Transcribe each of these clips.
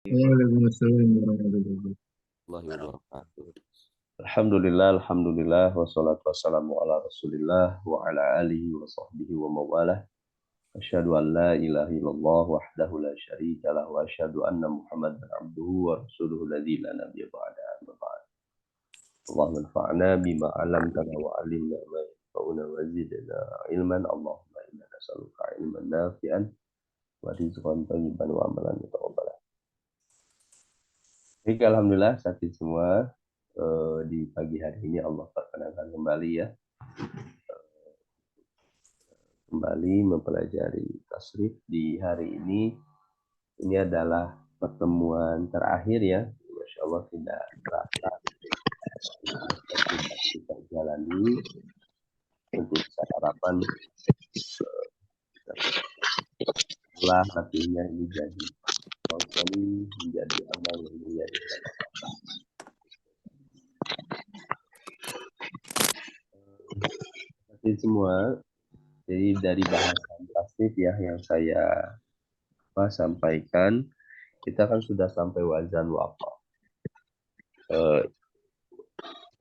Waalaikumsalam warahmatullahi wabarakatuh. Alhamdulillah, alhamdulillah, wassalatu wassalamu ala rasulillah wa ala alihi wa sahbihi wa mawalah. Asyhadu an la ilaha illallah wahdahu la syarika lah wa asyhadu anna Muhammadan abduhu wa rasuluhu alladzi la nabiyya ba'da amma ba'd. Allahumma anfa'na bima 'allamtana wa 'allimna ma yanfa'una wa zidna ilman. Allahumma inna nas'aluka ilman nafi'an wa rizqan thayyiban wa amalan mutaqabbalan. Baik, alhamdulillah sakit semua. Di pagi hari ini Allah perkenankan kembali ya, kembali mempelajari tasrif di hari ini. Ini adalah pertemuan terakhir ya, Masya Allah tidak terasa kita jalani untuk harapan setelah hatinya ini jadi menjadi amal yang mulia. Semua, jadi dari bahasan tasrif ya yang saya sampaikan, kita kan sudah sampai wazan waqa,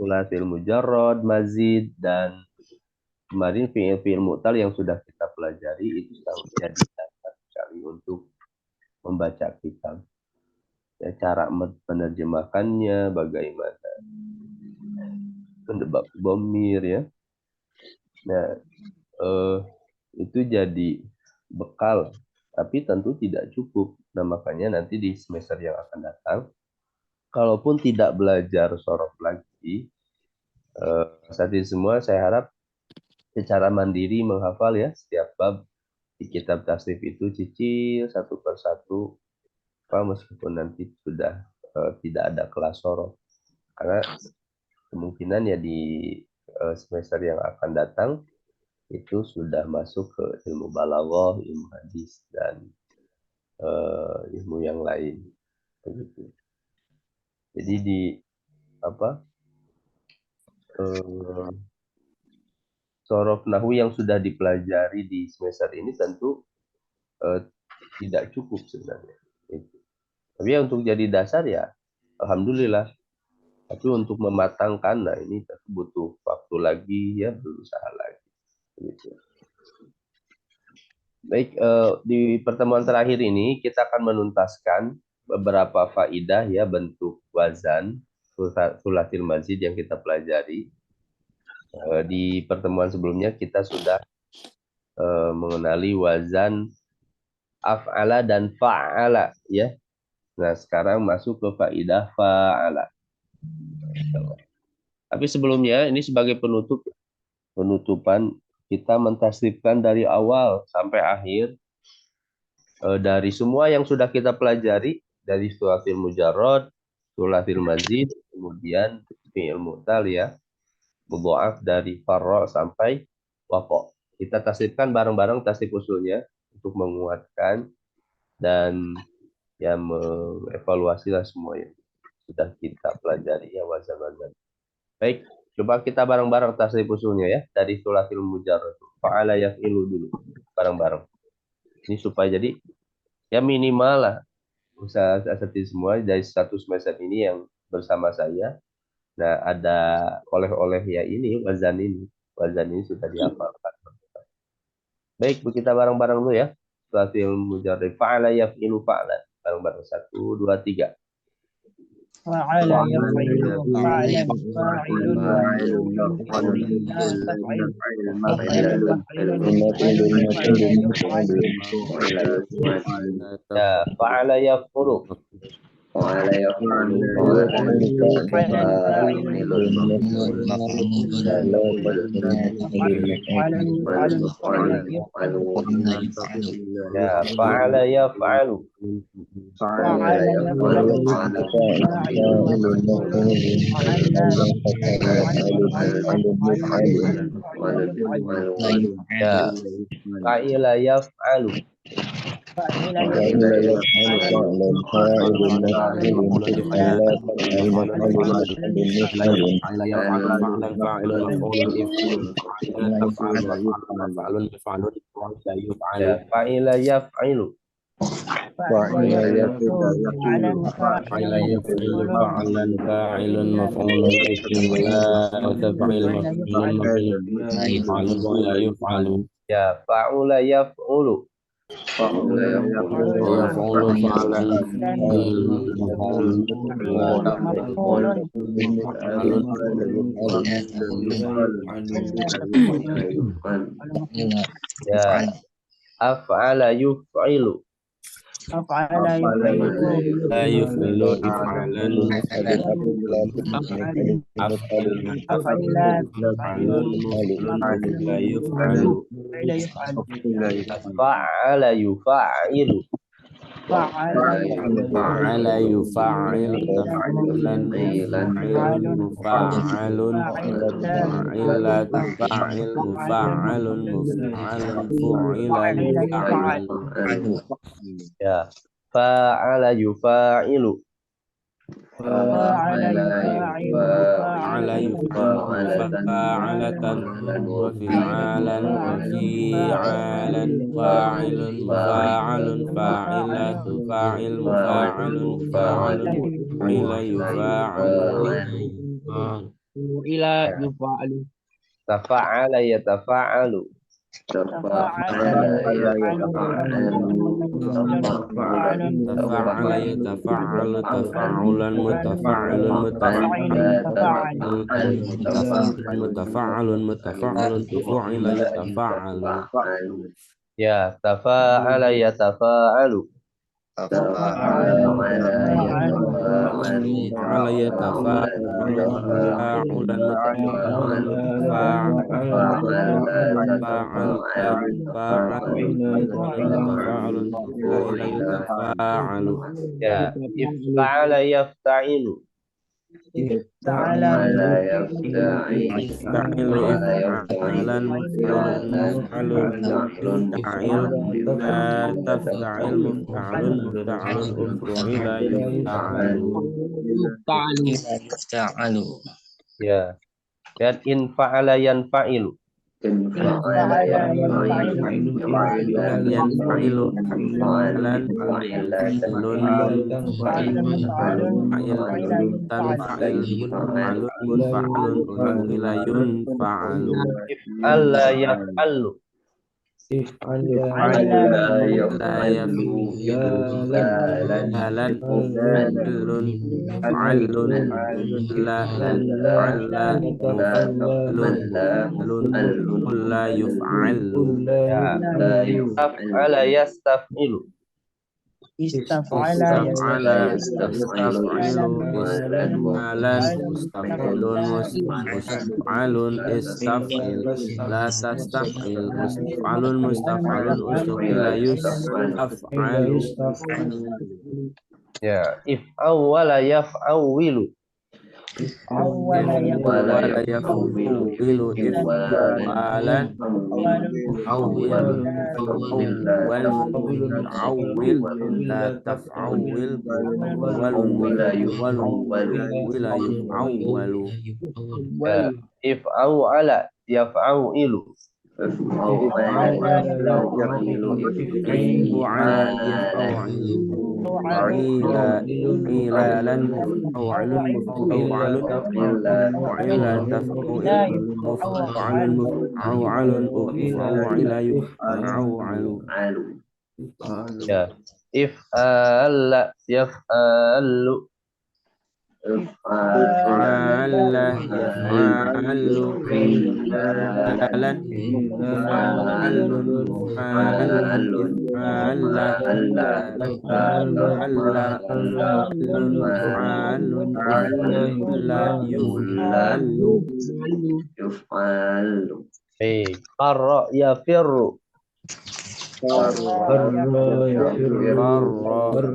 sulasil mujarrad, mazid, dan kemarin fi'il mu'tal yang sudah kita pelajari itu jadi dasar sekali untuk membaca kitab. Ya, cara menerjemahkannya, bagaimana mendebak bomir ya. Nah, itu jadi bekal, tapi tentu tidak cukup. Nah, makanya nanti di semester yang akan datang, kalaupun tidak belajar sorof lagi, saat ini semua saya harap secara mandiri menghafal ya setiap bab di kitab tasrif itu, cicil satu persatu, meskipun nanti sudah tidak ada kelas sorof, karena kemungkinan ya di semester yang akan datang itu sudah masuk ke ilmu balaghah, ilmu hadis, dan ilmu yang lain begitu. Jadi di sorof nahwu yang sudah dipelajari di semester ini tentu tidak cukup sebenarnya. Tapi ya untuk jadi dasar ya alhamdulillah. Tapi untuk mematangkan, nah ini butuh waktu lagi ya, berusaha lagi. Begitu. Baik, di pertemuan terakhir ini kita akan menuntaskan beberapa faidah ya, bentuk wazan sulasil mazid yang kita pelajari. Di pertemuan sebelumnya kita sudah mengenali wazan af'ala dan fa'ala ya. Nah, sekarang masuk ke faidah fa'ala. Tapi sebelumnya ini sebagai penutupan kita mentasrifkan dari awal sampai akhir dari semua yang sudah kita pelajari, dari sulasil mujarrad, sulasil mazid, kemudian fi'il mu'tal ya, mudha'af dari farra sampai waqa. Kita tasrifkan bareng-bareng tasrif usulnya untuk menguatkan dan ya mengevaluasi lah semua yang sudah kita pelajari ya, wazan-wazan. Baik, coba kita bareng-bareng tasrif usulnya ya, dari sulasil mujarrad. Fa'ala yaf'ilu dulu bareng-bareng. Ini supaya jadi ya minimal lah usaha seperti semua dari satu semester ini yang bersama saya. Nah, ada oleh-oleh ya ini wazan ini sudah dihafalkan. Baik, kita bareng-bareng dulu ya. Sulasil mujarrad fa'ala yaf'ilu fa'ala. Bareng-bareng 1, 2, 3. فعل يفعل فعل فاعل فعل يفعل وعلى يفعل فعل يفعل فعل يفعل فعل يفعل فعل يفعل فعلا فعل فاعلا يفعل مفعول فعلا فاعل مفعول به لا تفعل فعل مفعول يفعل مبني يفعل ولا يفعل Ya, fa'ula yaf'ulu. فعل يفعل يفعل فعلا فعل مفعول فعل مفعول مفعول إلا تفعيل Ya, af'ala yuf'ilu. أفعل يفعل لا يفعل إفعالا أفعل أفعل مفعول تفعيل مفعول لا مفعول يفعل فعل يفعل Fa'ala yufa'ilu. فعل فعل يفعل تفعيلا مفعل فعل مفعل فعل فعل تفعل مفعل مفعل فعل فعل يفعل يفعل Ya, fa'ala yufa'ilu. فاعل يفاعل فعل يفعل فعالة وفعالا وفيعالا فاعل مفاعل فاعلة فاعل مفاعل مفاعل فعل يفاعل إلى Ya, يفعل tafa'ala yatafa'alu. تفاعل يفعل تفاعل تفاعل يتفاعل تفاعلا متفاعل متفاعل متفاعل متفاعل متفاعل متفاعل تفاعل يتفاعل Ya, tafa'ala yatafa'alu. تفاعل يتفاعل فعل يتفاعل تفاعلا متفاعلا متفاعل فاعل متفاعل فعل يتفاعل Ya, if'ala yafta'ilu. تعالى يفتعل إفعالا مفعل مفعل مفتعل لا تفتعل مفتعل مفتعل أفعل يفتعل يفتعل Ya, dan in fa'ala yanfa'ilu. فعل يفعل ينفعل فعلا فعل فعل مفعل فعل فعل تنفعل منفعل منفعل أفعل ينفعل Alla yaf'alu. فعل افعل لا لا يفعل يفعل فعلا فعل فعل لا فعل مفعل فعل لا يفعل Ya, taf'ala yastaf'ilu. استفعل استفعل يستفعل يستفعل استفعالا مستفعل مستفعل استفعل لا تستفعل مستفعل مستفعل استفعل يستفعل Ya, if awwala yaf'awilu. أول ولا يفعل يفعل إفعالا أول أول عول لا تفعول مفعول مفعول مفعول يفعول Ya, if awwala yaf'awilu. أول فعل يفعل فعيل إيلالا مفعول مفعول فعل تفعل لا مفعل مفعول فعل يفعل Ya, if alla yaf'alu. فعل يفعل فعلا فعل فعل إفعال فعل فعل أفعل يفعل Qarra yafirru. فر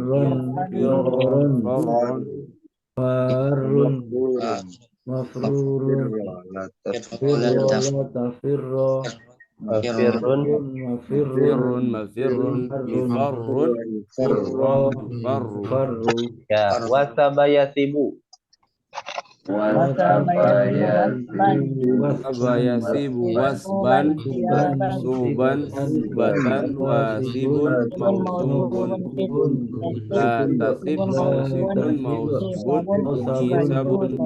Firrun. مفر مفر مفر فر فر Ya, wasaba yasibu. Saba yasibu wasban suban sibatan wasibun mausubun. La tasib mausibun mausubun isabun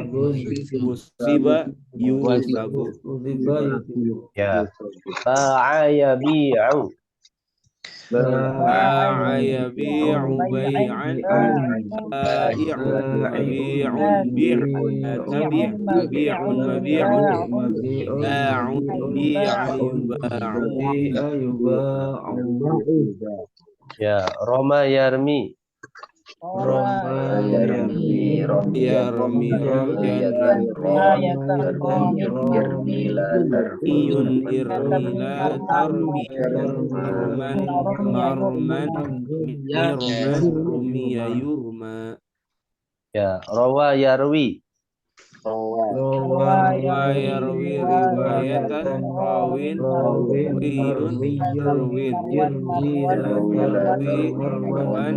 usiba yusabu. Ya. Ba'a yabi'u. Ba'a yabi'u bay'an ba'i'un mabi'un bi'. Tabi' mabi'un mabi'un ba'un bi'a yuba'u. Ya. Roma yarmi. Ya Rami Ramyan Iyun irmila tarmi Roman marman mirman rumiya yurma. Ya. Rawa yarwi. Wa yarwi riwayatan rawin wiyun irwin yarwi marwan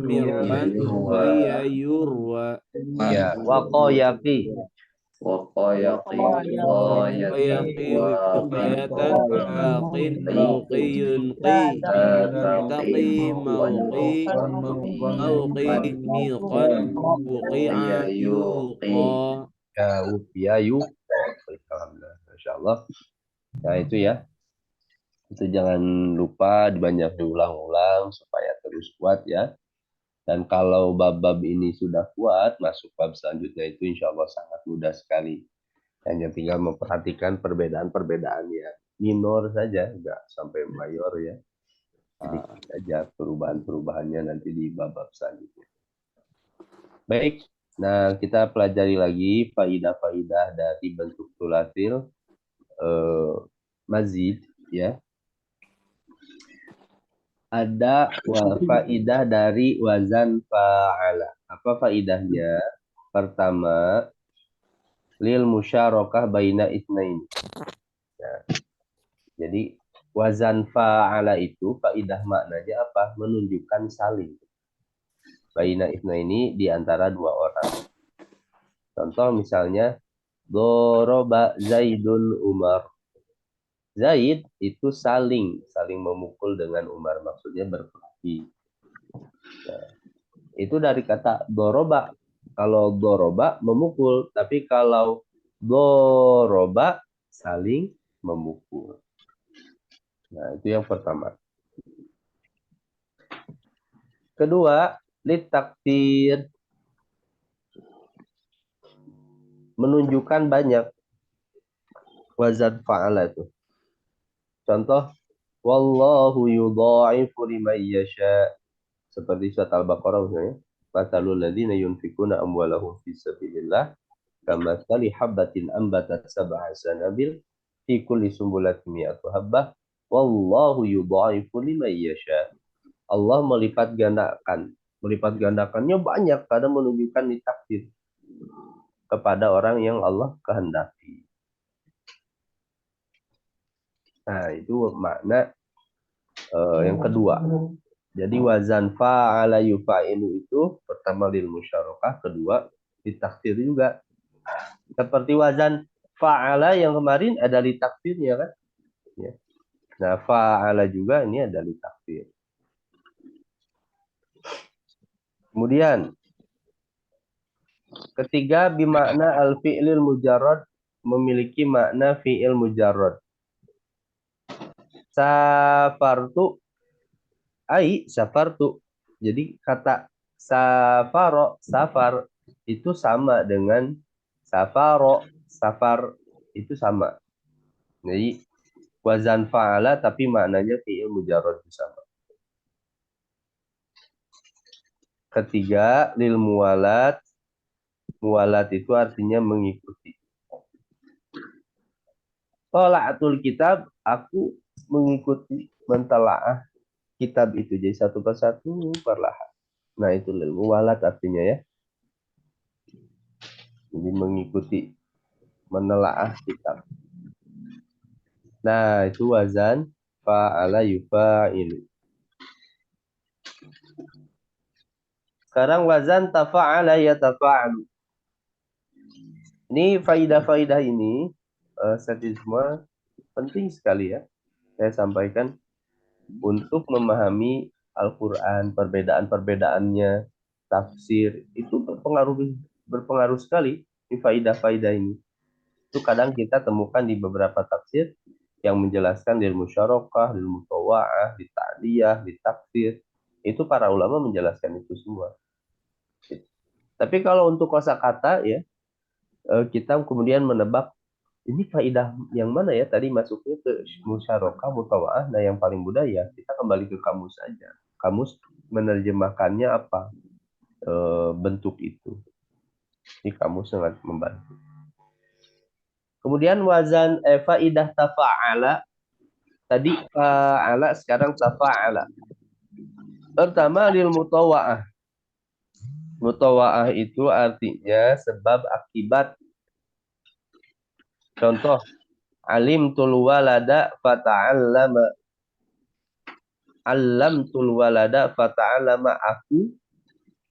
mirman ruwiya yurwa. Ya. Waqayaqi. Wayaqi wiqayatan aqin mauqiyun qi taqi mauqi mauqi miqan wuqi'a yuqa. Ya. Ufiya yu. Alhamdulillah. Masya Allah. Nah itu ya. Itu jangan lupa banyak diulang-ulang supaya terus kuat ya. Dan kalau bab-bab ini sudah kuat, masuk bab selanjutnya itu insya Allah sangat mudah sekali. Hanya tinggal memperhatikan perbedaan-perbedaannya. Minor saja, nggak sampai mayor ya. Sedikit saja perubahan-perubahannya nanti di bab-bab selanjutnya. Baik, nah kita pelajari lagi faidah-faidah dari bentuk tulatil mazid ya. Ada faidah dari wazan fa'ala. Apa faidahnya? Pertama, lil musyarakah baina itsnain. Ya. Jadi wazan fa'ala itu faidah maknanya apa? Menunjukkan saling. Baina itsnaini di antara dua orang. Contoh misalnya doroba Zaidun Umar. Zaid itu saling memukul dengan Umar, maksudnya berkelahi. Nah, itu dari kata doroba. Kalau doroba memukul, tapi kalau doroba saling memukul. Nah, itu yang pertama. Kedua, litaktir. Menunjukkan banyak wazan fa'ala itu. Contoh, wallahu yudha'ifu liman yasha. Seperti surat Al-Baqarah misalnya. Matalul ladzina yunfikuna amwalahum fi sabilillah kamatsali habbatin ambatat sab'a sanabil fi kulli sumbulatin mi'atu habbah wallahu yudha'ifu liman yasha. Allah melipat gandakan. Melipat gandakannya banyak, kadang menunjukkan ditakdir kepada orang yang Allah kehendaki. Nah, itu makna yang kedua. Jadi wazan fa'ala yufa'ilu itu pertama lil musyarakah, kedua ditakdir juga. Seperti wazan fa'ala yang kemarin ada ditakdirnya kan? Ya. Nah, fa'ala juga ini ada ditakdir. Kemudian ketiga bimakna al-fi'lil mujarrad, memiliki makna fi'il mujarrad. Safartu safartu. Jadi kata safar itu sama dengan safar itu sama. Jadi wazan fa'ala tapi maknanya fi'il mujarrad sama. Ketiga, lil muwalat. Muwalat itu artinya mengikuti. Tola'atul kitab, aku mengikuti, mentelaah kitab itu. Jadi satu persatu perlahan. Nah itu lil muwalat artinya ya. Jadi mengikuti, menelaah kitab. Nah itu wazan fa'ala yufa'ilu. Sekarang wazan tafa'ala yatafa'alu. Ini faidah-faidah ini semua penting sekali ya. Saya sampaikan untuk memahami Al-Quran, perbedaan-perbedaannya, tafsir, itu berpengaruh sekali di faidah-faidah ini. Itu kadang kita temukan di beberapa tafsir yang menjelaskan di musyarakah, di mutawa'ah, di ta'diyah, di tafsir. Itu para ulama menjelaskan itu semua. Tapi kalau untuk kosakata ya, kita kemudian menebak ini faidah yang mana ya tadi masuknya ke musyarakah, mutawa'ah. Nah, yang paling mudah ya kita kembali ke kamus saja. Kamus menerjemahkannya apa bentuk itu. Ini kamus sangat membantu. Kemudian wazan faidah tafa'ala. Tadi fa'ala, sekarang tafa'ala. Pertama lil mutawa'ah. Mutawa'ah itu artinya sebab akibat. Contoh, alim tul walada fata'allama. Alam tul walada fata'allama, aku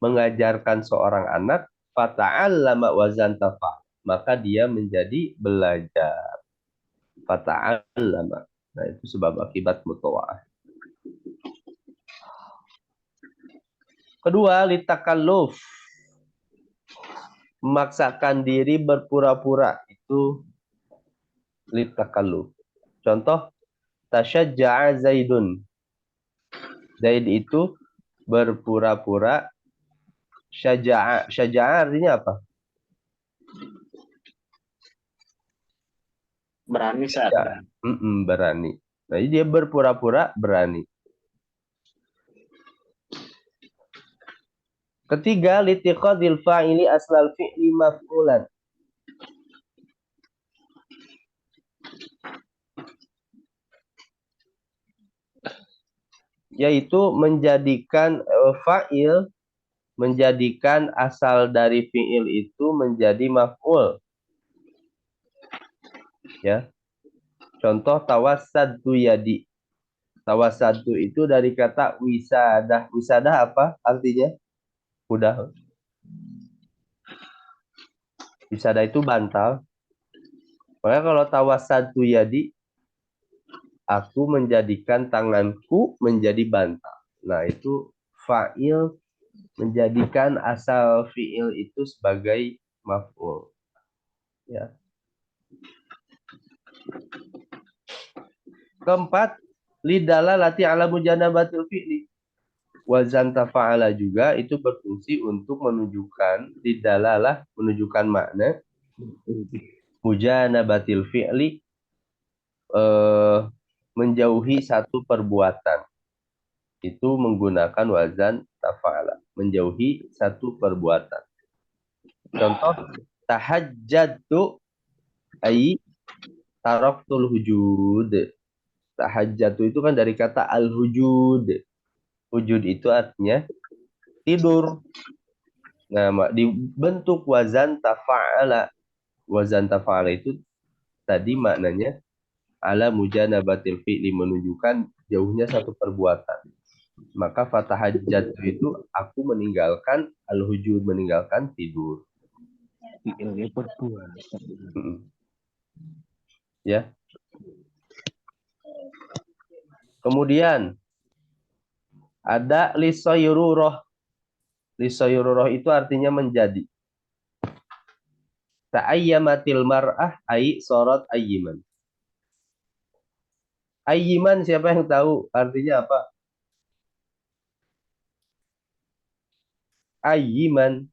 mengajarkan seorang anak, fata'allama wazan tafa, maka dia menjadi belajar. Fata'allama. Nah, itu sebab akibat mutawa'ah. Kedua, litakalluf. Memaksakan diri berpura-pura. Itu litakalluf. Contoh, tasyajja'a Zaidun. Zaid itu berpura-pura. Syaja'a. Syaja'a artinya apa? Berani saat. Ya. Berani. Nah, dia berpura-pura berani. Ketiga, litiqadil fa'ili aslal fi'li maf'ulan. Yaitu menjadikan fa'il, menjadikan asal dari fi'il itu menjadi maf'ul. Ya. Contoh tawassadtu yadi. Tawassadtu itu dari kata wisadah. Wisadah apa artinya? Mudah. Wisadah itu bantal. Maka kalau tawassadtu yadi, aku menjadikan tanganku menjadi bantal. Nah, itu fa'il menjadikan asal fi'il itu sebagai maf'ul. Ya. Keempat, lidalalati ala mujanabatil fi'li. Wazan tafa'ala juga itu berfungsi untuk menunjukkan lidalalah, menunjukkan makna mujanabatil fi'li, menjauhi satu perbuatan. Itu menggunakan wazan tafa'ala, menjauhi satu perbuatan. Contoh, tahajjatu ay taraktul hujud. Tahajjatu itu kan dari kata al-hujud. Hujud itu artinya tidur. Nah, dibentuk wazan tafa'ala. Wazan tafa'ala itu tadi maknanya ala mujanabatil fi'li, menunjukkan jauhnya satu perbuatan. Maka fatahajjatu itu aku meninggalkan al-hujud, meninggalkan tidur. Ya. Kemudian ada lisayrurah. Lisayrurah itu artinya menjadi. Ta'ayyamatil mar'ah ai sorot ayyiman. Ayyiman, siapa yang tahu artinya apa? Ayyiman.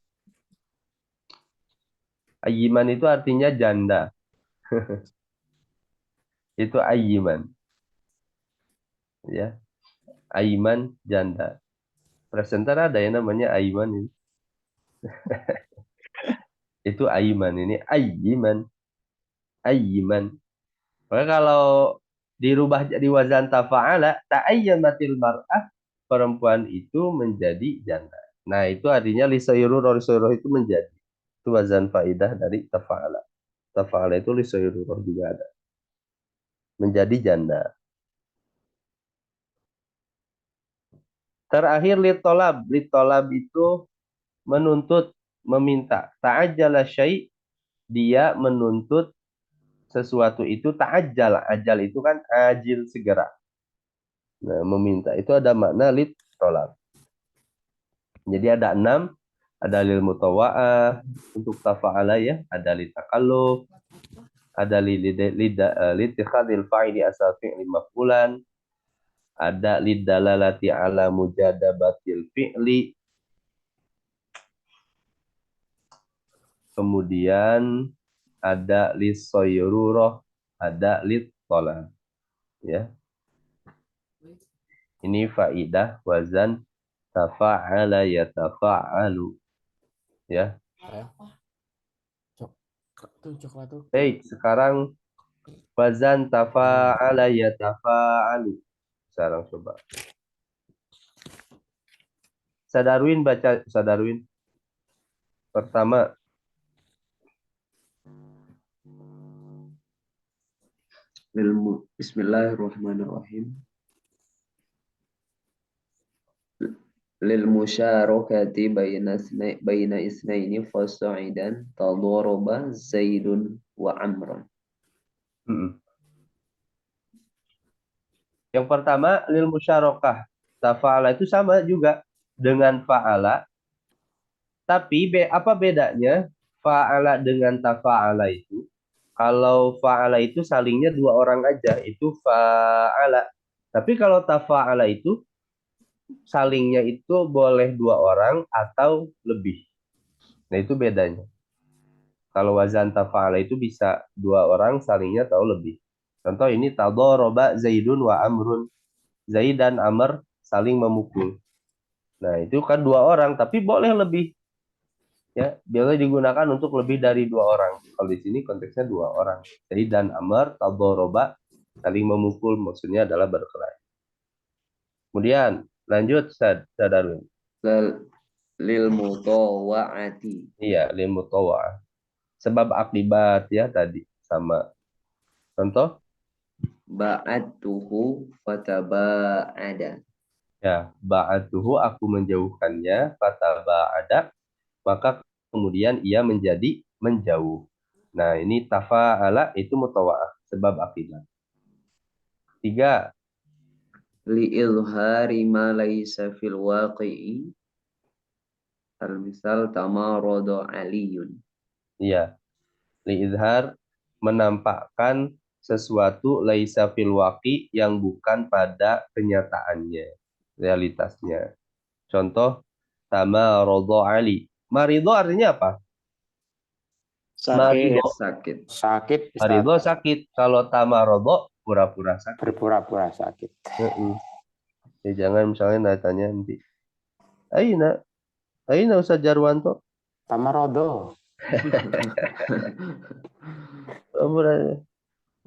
Ayyiman itu artinya janda. Itu ayyiman. Ya. Ayyiman janda. Presenter ada yang namanya ayyiman ini. Itu ayyiman ini. Ayyiman. Ayyiman. Maka kalau dirubah jadi wazan tafa'ala, ta'ayyamatil mar'ah, perempuan itu menjadi janda. Nah, itu artinya lisayrurah itu menjadi. Itu wazan faidah dari tafa'ala. Tafa'ala itu lisayrurah juga ada. Menjadi janda. Terakhir litolab. Litolab itu menuntut, meminta. Ta'ajjala syai' dia menuntut sesuatu itu ta'ajjal. Ajal itu kan ajil, segera. Nah, meminta itu ada makna lit tolak. Jadi ada 6, ada lil mutawa'ah untuk tafa'ala ya, ada li takalluf, ada li litikhadil fa'ili asal fi'li maf'ulan, ada lid dalalati ala mujadabatil fi'li, kemudian ada lis soyruroh, ada lit tolak. Ya. Ini faidah wazan tafa'ala yatafa'alu. Ya. Hey, sekarang wazan tafa'ala yatafa'alu. Sekarang coba. Sadarwin baca, Sadarwin. Pertama. Bismillahirrahmanirrahim. Lil musyarakati baina isnaini fasa'idan tadaraba Zaidun wa Amran. Yang pertama lil musyarakah. Tafa'ala itu sama juga dengan fa'ala. Tapi apa bedanya fa'ala dengan tafa'ala itu? Kalau fa'ala itu salingnya 2 orang aja, itu fa'ala. Tapi kalau tafa'ala itu salingnya itu boleh 2 orang atau lebih. Nah, itu bedanya. Kalau wazan tafa'ala itu bisa 2 orang salingnya atau lebih. Contoh ini tadoroba Zaidun wa Amrun. Zaid dan Amr saling memukul. Nah, itu kan 2 orang, tapi boleh lebih. Ya, biasanya digunakan untuk lebih dari 2 orang. Kalau di sini konteksnya 2 orang. Zaid dan Amr tadoroba saling memukul, maksudnya adalah berkelahi. Kemudian lanjut Sadarwin. Lil mutawa'ati. Iya, lil mutawa'ah. Sebab akibat ya tadi sama. Contoh? Ba'atuhu fataba'ada. Ya, ba'atuhu aku menjauhkannya, fataba'ada, maka kemudian ia menjadi menjauh. Nah, ini tafa'ala itu mutawa'ah, sebab akibat. 3. Li'ilhari ma laysa fil waqi'i. Al-misal tamarada aliyun. Iya. Li'izhar menampakkan sesuatu laisa fil waqi yang bukan pada kenyataannya, realitasnya. Contoh, tamarada Ali. Marido artinya apa? Sakit. Sakit. Sakit. Marido sakit. Kalau tamarada pura-pura sakit. Berpura-pura sakit. Ya, jangan misalnya tanya nanti. Aina Ustaz Jarwanto. Tamarodo.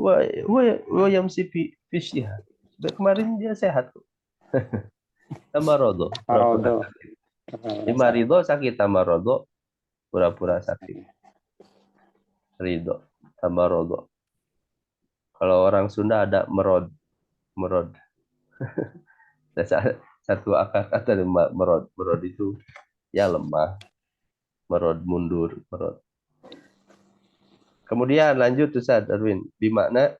Wah yang si fish ya. Kemarin dia sehat kok. Tamarodo. Pura-pura Tamarodo. sakit. Di marido sakit, tamarodo pura-pura sakit. Ridho, tamarodo. Kalau orang Sunda ada merod. Satu akar kata merod. Merod itu ya lemah. Merod mundur, merod. Kemudian lanjut Ustaz Darwin. Bimana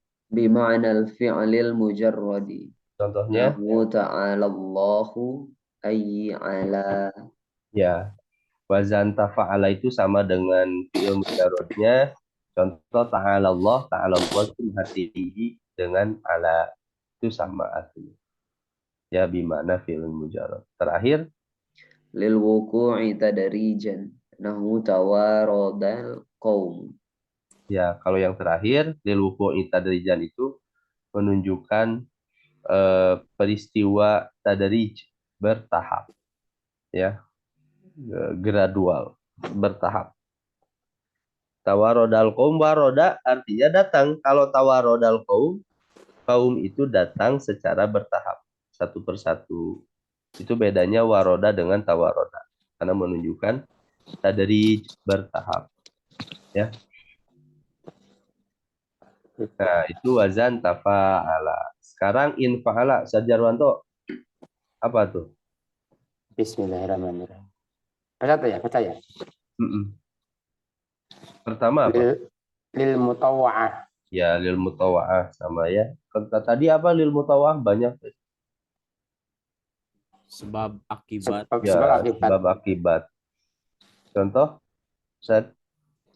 al-fi'lil mujarradi. contohnya? Nahu ta'ala Allahu ayyi ala. Ya, wazan tafa'ala itu sama dengan fi'il mujarradnya. Contoh ta'ala Allah itu hatihi dengan ala, itu sama artinya. Ya, bimana fi'il mujarrad. Terakhir, Lil wuku'i tadarijan. Nahu tawarodal qawm. ya kalau yang terakhir lil wuqu'i tadrijan itu menunjukkan peristiwa tadarij, bertahap, ya, gradual, bertahap. Tawarodal kaum, waroda artinya datang. Kalau tawarodal kaum itu datang secara bertahap, satu persatu. Itu bedanya waroda dengan tawaroda, karena menunjukkan tadarij, bertahap. Ya. Nah, itu wazan tafa'ala. Sekarang infa'ala. Sajarwanto, apa tuh? Bismillahirrahmanirrahim. Baca ya. Mm-mm. Pertama apa? Lil mutawa'ah. Ya, lil mutawa'ah sama ya. Tadi apa lil mutawa'ah banyak. Sebab akibat. Ya, Sebab akibat. sebab akibat. Contoh, Ustaz.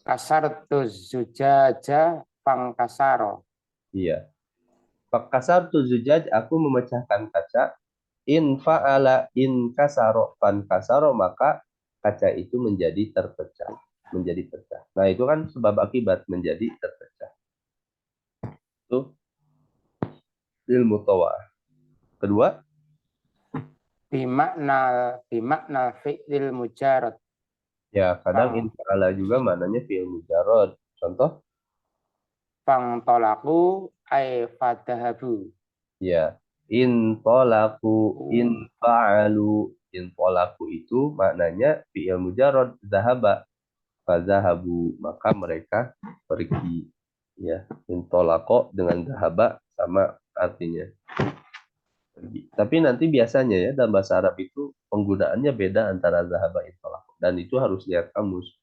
Kasartu zujaja pangkasaro. Iya. Pakasar tu zujaj, aku memecahkan kaca. In fa'ala in kasaro fan kasaro, maka kaca itu menjadi terpecah. Menjadi pecah. Nah, itu kan sebab akibat menjadi terpecah. Itu lil mutawa'ah. Kedua, Bimakna fi'lil mujarad. ya kadang in fa'ala juga maknanya fi'il mujarrad. Contoh, Fangtolaku ay fadahabu. ya, in fa'alu. In tolaku itu maknanya fi'il mujarrad, zahaba, fazahabu, maka mereka pergi. Ya, in tolako dengan zahaba sama artinya pergi. Tapi nanti biasanya ya dalam bahasa Arab itu penggunaannya beda antara zahaba in tolako, dan itu harus lihat kamus.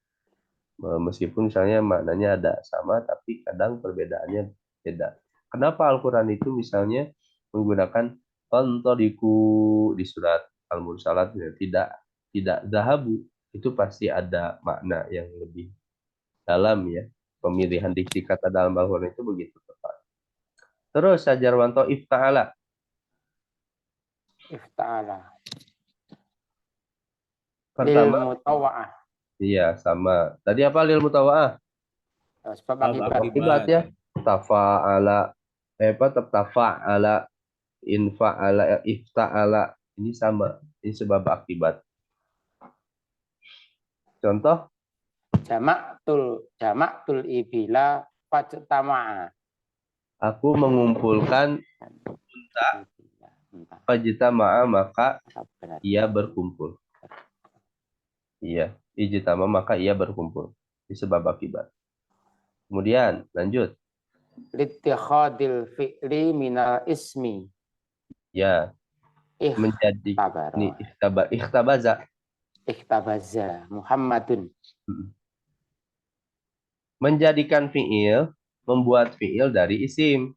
Meskipun misalnya maknanya ada sama, tapi kadang perbedaannya beda. Kenapa Al-Quran itu misalnya menggunakan kontodiku di surat Al-Mursalat, tidak zahabu, itu pasti ada makna yang lebih dalam ya. Pemilihan diksi kata dalam Al-Quran itu begitu tepat. Terus Sajarwanto ifta'ala. Ifta'ala. Lil Pertama, mutawa'ah. iya sama. Tadi apa lil mutawa'ah? Sebab akibat. Akibat ya. Tafa'ala. Tafa'ala. Infa'ala, ifta'ala, ini sama, ini sebab akibat. Contoh, Jamaktul ibila fajtama'a. aku mengumpulkan fajtama'a, maka ia berkumpul. Iya, ijtama maka ia berkumpul. Ini sebab akibat. Kemudian lanjut. Litikhadil fi'li minal ismi. Ya, menjadi ini ikhtabaza. Ikhtabaza Muhammadun. Menjadikan fi'il, membuat fi'il dari isim.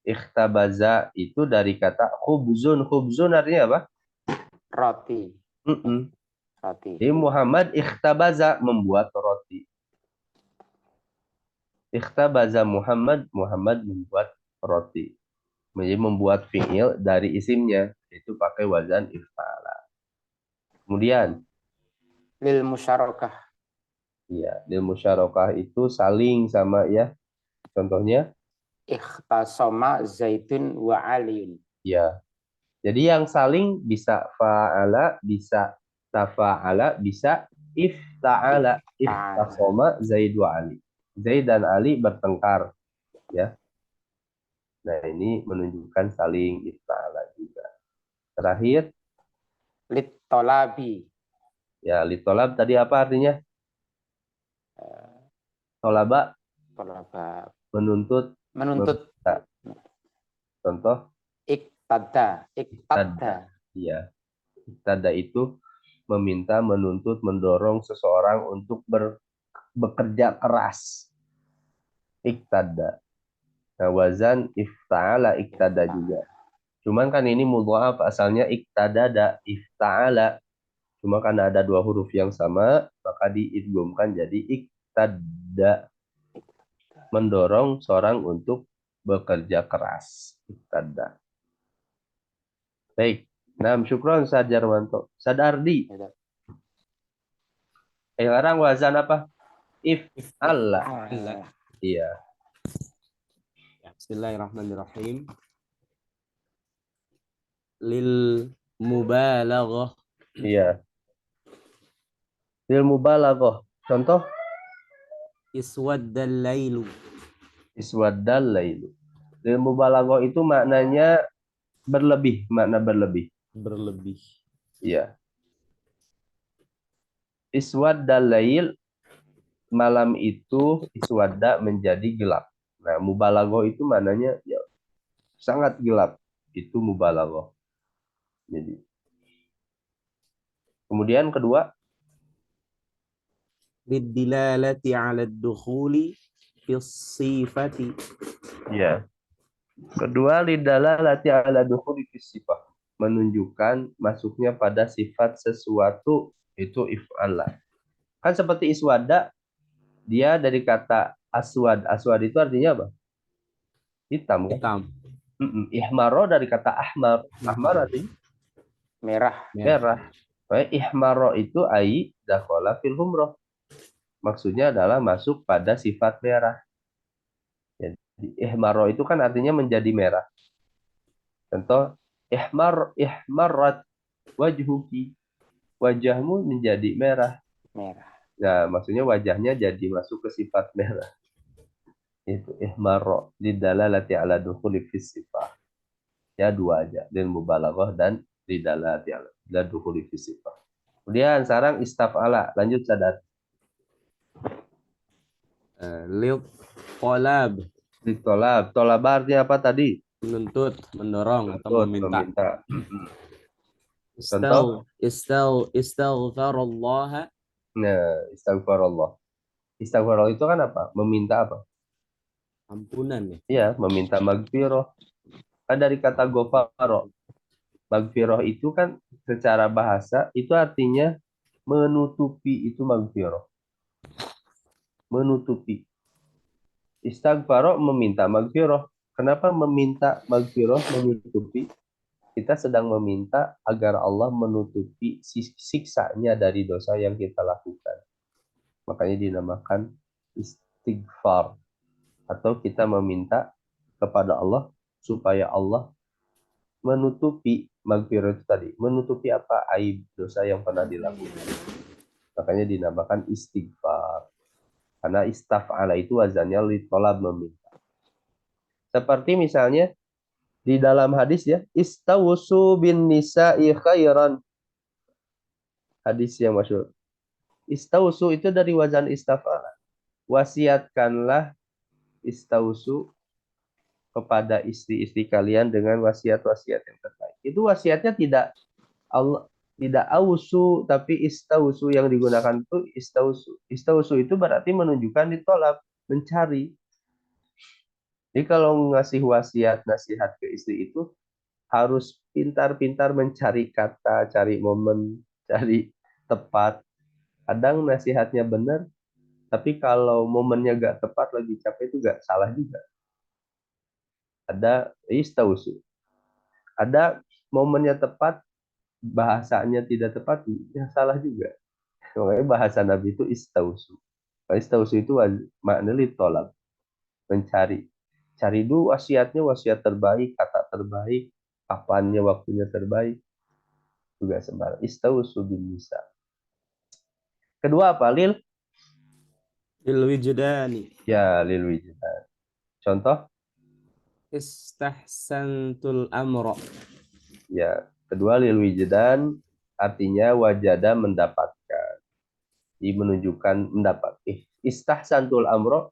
Ikhtabaza itu dari kata khubzun. Khubzun artinya apa? Roti. Roti. Jadi Muhammad ikhtabaza, membuat roti. Ikhtabaza Muhammad, Muhammad membuat roti. Jadi membuat fi'il dari isimnya, itu pakai wazan ifta'ala. Kemudian Lil musyarakah. ya, lil musyarakah itu saling sama ya. Contohnya Ikhtasama Zaidun wa Aliun. ya. Jadi yang saling bisa fa'ala, bisa tafa'ala, bisa ifta'ala. Ikhtasama Zaid wa Ali. Zaid dan Ali bertengkar ya. Nah, ini menunjukkan saling ifta'ala juga. Terakhir, Litolabi. ya, litolab tadi apa artinya? Tolaba, Tolaba. menuntut. Menuntut. Contoh, Iktada. Iya. Iktada itu meminta, menuntut, mendorong seseorang untuk bekerja keras. Iktada. Nah, wazan ifta'ala iktada juga. Cuman kan ini mudha'af, asalnya iktadada, ifta'ala. Cuma karena ada dua huruf yang sama, maka diidghamkan jadi iktada. Mendorong seorang untuk bekerja keras. Iktada. Baik. Nah, syukron Sajarwanto. Sadardi. Sekarang wazan apa? If'ala. Iya. Bismillahirrahmanirrahim. Lil mubalaghah. Iya. Lil mubalaghah. Contoh? Iswaddal lailu. Iswaddal lailu. Lil mubalaghah itu maknanya berlebih, makna berlebih. Berlebih. Iya. Iswaddal lail, malam itu iswadda menjadi gelap. Nah, mubalaghah itu maknanya ya sangat gelap. Itu mubalaghah. Jadi. Kemudian kedua, Lidilalati ala dukhuli fis sifati. Ya. Kedua, lidalalati ala dukhuli fis sifah. Menunjukkan masuknya pada sifat sesuatu itu if'ala. Kan seperti iswada, dia dari kata aswad. Aswad itu artinya apa? Hitam kan? Hitam. Ihmaro dari kata ahmar. Ahmar artinya Merah. merah. Ihmaro itu ai dakhala fil humroh. Maksudnya adalah masuk pada sifat merah. Jadi ihmaro itu kan artinya menjadi merah. Contoh ihmarat wajhuki. Wajahmu menjadi merah. Merah. Nah, maksudnya wajahnya jadi masuk ke sifat merah. Itu ihmaro lidalalati ala dukhuli fis sifah. Ya, dua aja, lil mubalaghah dan lidalalati ala dukhuli fis sifah. Kemudian sekarang istaf'ala, lanjut Sadar. Lil talab, Ditolab, tolab artinya apa tadi? menuntut, mendorong atau Menuntut, meminta. Contoh? Istaghfarallah. Nah, istighfarallah. Istighfarallah itu kan apa? Meminta apa? Ampunan ya. Iya, meminta magfirah. Kan dari kata gofaro. Magfirah itu kan secara bahasa itu artinya menutupi, itu magfirah. Menutupi. Istighfar meminta magfirah. Kenapa meminta magfirah, menutupi? Kita sedang meminta agar Allah menutupi siksanya dari dosa yang kita lakukan. Makanya dinamakan istighfar. Atau kita meminta kepada Allah supaya Allah menutupi magfirah itu tadi. Menutupi apa? Aib dosa yang pernah dilakukan. Makanya dinamakan istighfar. Karena istaf'ala itu wazannya litolab, meminta. Seperti misalnya di dalam hadis ya, istawusu bin nisa'i khairan. Hadis yang masyhur. Istawusu itu dari wazan istaf'ala. Wasiatkanlah istawusu kepada istri-istri kalian dengan wasiat-wasiat yang terbaik. Itu wasiatnya tidak Allah, tidak ausu, tapi istausu yang digunakan itu istausu. Istausu itu berarti menunjukkan ditolak, mencari. Jadi kalau ngasih wasiat, nasihat ke istri itu harus pintar-pintar mencari kata, cari momen, cari tepat. Kadang nasihatnya benar, tapi kalau momennya gak tepat, lagi capek itu gak salah juga. Ada istausu. Ada momennya tepat, bahasanya tidak tepat, ya salah juga. Makanya bahasa Nabi itu istausu. Istausu itu maknanya tolak, mencari. Cari dulu wasiatnya, wasiat terbaik, kata terbaik, kapannya waktunya terbaik. Juga sembarang. Istausu bin nisa. Kedua apa? Lil Wijdani. Ya, lil wijdan. Contoh? Istahsantul amra. Ya, kedua lil wijdan artinya wajada, mendapatkan. Jadi menunjukkan mendapat. Istahsantul amro,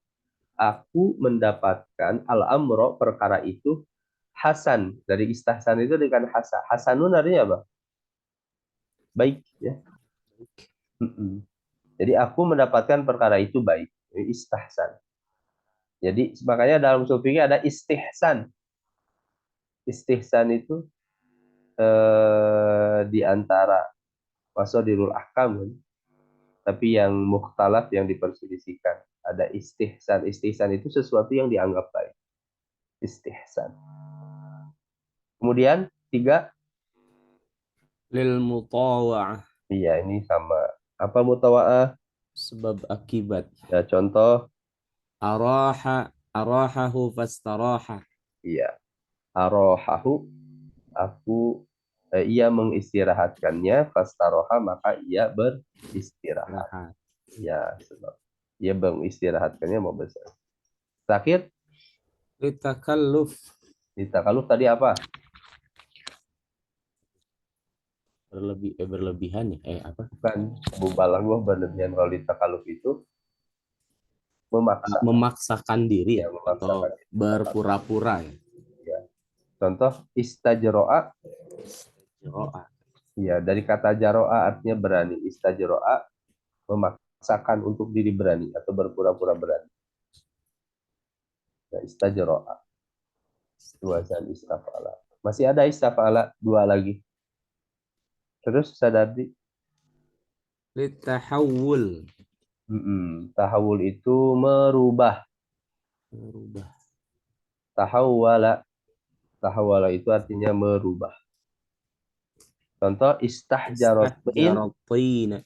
aku mendapatkan al-amro, perkara itu, hasan. Dari istahsan itu dengan hasan. Hasanun artinya apa? Baik. Ya. Jadi aku mendapatkan perkara itu baik. Istahsan. Jadi makanya dalam usul fikih ada istihsan. Istihsan itu di antara masadirul ahkam, tapi yang mukhtalaf, yang diperselisihkan. Ada istihsan. Istihsan itu sesuatu yang dianggap baik. Istihsan. Kemudian 3. Lil mutawa'ah. Iya, ini sama. Apa mutawa'ah? Sebab akibat. Ya, contoh. Arahahu fastaraha. Iya. Arohahu, ia mengistirahatkannya, fastaroha, maka ia beristirahat. Ya, sebab ia mengistirahatkannya mau besar. Terakhir, Litakalluf. ditakalluf tadi apa? Berlebihan ya. Apa? Bukan mubalaghah, berlebihan. Kalau ditakalluf itu memaksa. Memaksakan diri Ya, atau memaksakan. berpura-pura ya. Ya. Contoh istajro'a. Jero'ah. Ya, dari kata jaro'a artinya berani. Istajro'a, memaksa memaksakan untuk diri berani atau berpura-pura berani. Nah, istajro'a. Wazan istafala. Masih ada istafala, 2 lagi. Terus Sadardi. Litahawul. Tahawul itu merubah. Merubah. Tahawwala. Tahawwala itu artinya merubah. Contoh istahjarotin. Istahjaratin.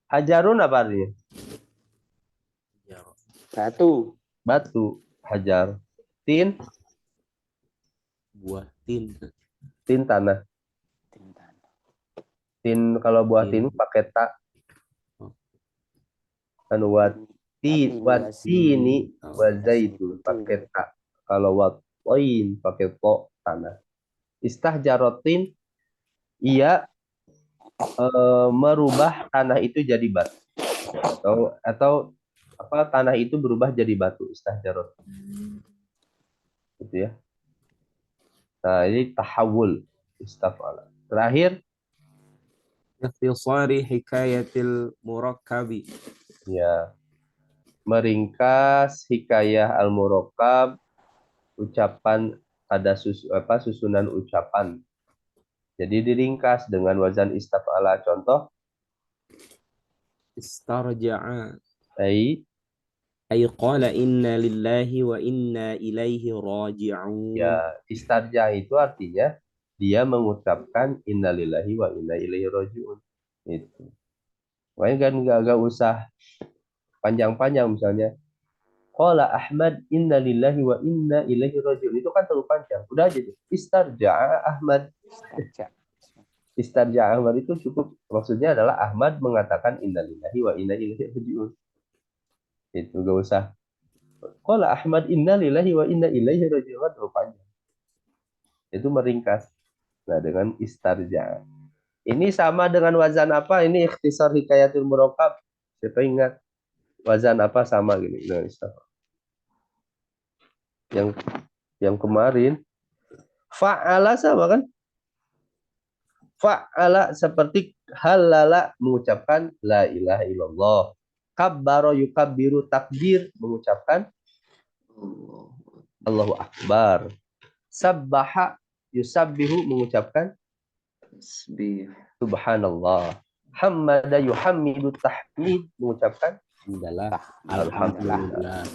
Hajarun apa artinya? Batu. Batu. Hajar. Tin. Buah tin. Tin tanah. Tintan. Tin kalau buah Tin. tin pakai ta. Kan Tin, watini wazaitun pakai ta. Kalau watain pakai to tanah. Istahjarotin ia merubah tanah itu jadi batu. Atau apa, tanah itu berubah jadi batu, istahjarot. Gitu ya. Nah, ini tahawul, istafala. Terakhir, Ikhtisari hikayatil murakkabi. ya, meringkas hikayah al-murakkab, ucapan ada susunan ucapan. Jadi diringkas dengan wazan istafala. Contoh, Istarja'a. ai Ay qala inna lillahi wa inna ilaihi raji'un. ya, istarja itu artinya dia mengucapkan innalillahi wa inna ilaihi raji'un. Itu. Makanya kan nggak usah panjang-panjang, misalnya qala Ahmad innalillahi wa inna ilaihi raji'un. Itu kan terlalu panjang. Udah aja tuh. Istarja'a Ahmad. Istarja. Istarja'a Ahmad itu cukup. Maksudnya adalah Ahmad mengatakan innalillahi wa inna ilaihi raji'un. Itu nggak usah. Qala Ahmad innalillahi wa inna ilaihi raji'un, kan terlalu panjang. Itu meringkas. Nah, dengan istarja. Ini sama dengan wazan apa? Ini ikhtisar hikayatul murakkab. Siapa ingat? Wazan apa sama gini? Nah, yang kemarin fa'ala sama kan? Fa'ala seperti halala mengucapkan la ilaha illallah. Kabbaro yukabbiru takbir mengucapkan Allahu Akbar. Sabbaha yusabbihu mengucapkan Tasbih. Subhanallah. Hamada yuhammidu tahmid mengucapkan Alhamdulillah.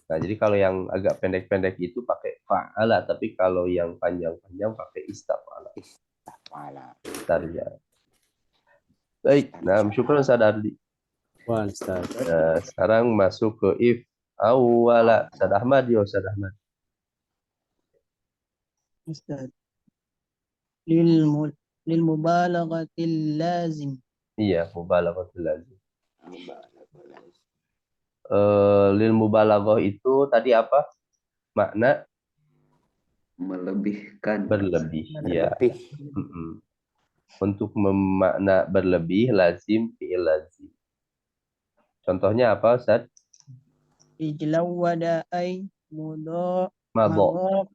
Nah, jadi kalau yang agak pendek-pendek itu pakai fa'ala, tapi kalau yang panjang-panjang pakai istafala. Istafala. Istarja. Baik, nah syukur Sadardi. Wah, Ustaz. Sekarang masuk ke if awala. Ustaz Ahmad, ya Ustaz Ahmad. Ustaz. Lil lazim. Iya, mubalaghatul lazim. Lil mubalaghah itu tadi apa? Makna Melebihkan. berlebih. Iya. Lebih. Untuk memakna berlebih lazim fi'il lazim. Contohnya apa, Ustaz? Ijlawada ay Mado.